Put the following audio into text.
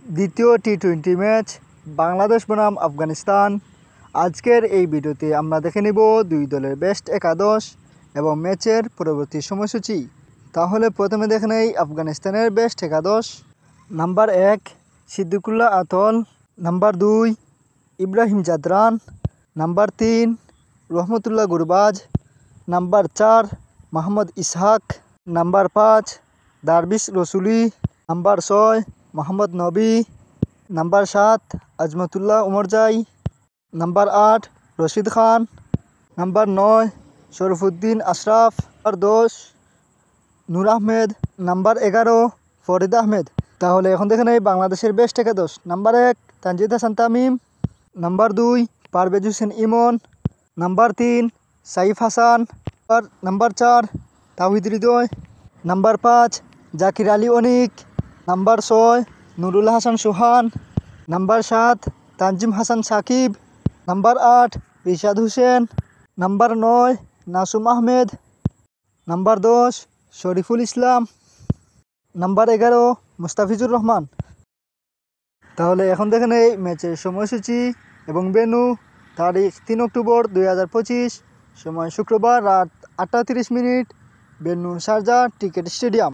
দ্বিতীয় টি-20 ম্যাচ বাংলাদেশ বনাম আফগানিস্তান। আজকের এই ভিডিওতে আমরা দেখে নিব দুই দলের বেস্ট একাদশ এবং ম্যাচের পরবর্তী সময়সূচি। তাহলে প্রথমে দেখে নেই আফগানিস্তানের বেস্ট একাদশ। Number 1 Siddiqullah Atal, number 2 Ibrahim Zadran, number 3 Rahmanullah Gurbaz, number 4 Mohammad Ishaq, number 5 Darwish Rasooli, number 6 Mohammad Nabi, number 7 Azmatullah Omarzai, number 8 Rashid Khan, number 9 Sharafuddin Ashraf, number 10 Noor Ahmad, number 11 Farid Ahmad. তাহলে এখন দেখে নেই বাংলাদেশের বেস্ট একাদশ। Number 1 Tanzid Hasan Tamim, number 2 Parvez Hossain Emon, number 3 Saif Hassan, number 4 Towhid Hridoy, number 5 Jaker Ali Anik, number 6 Nurul Hasan Sohan, number 7 Tanzim Hasan Sakib, number 8 Rishad Hossain, number 9 Nasum Ahmed, number 10 Shoriful Islam, number 11 Mustafizur Rahman. তাহলে এখন দেখেন এই ম্যাচের সময়সূচি এবং ভেন্যু। তারিখ 3 অক্টোবর 2025, সময় শুক্রবার রাত 8:30, ভেন্যু শারজাহ টিকেট স্টেডিয়াম।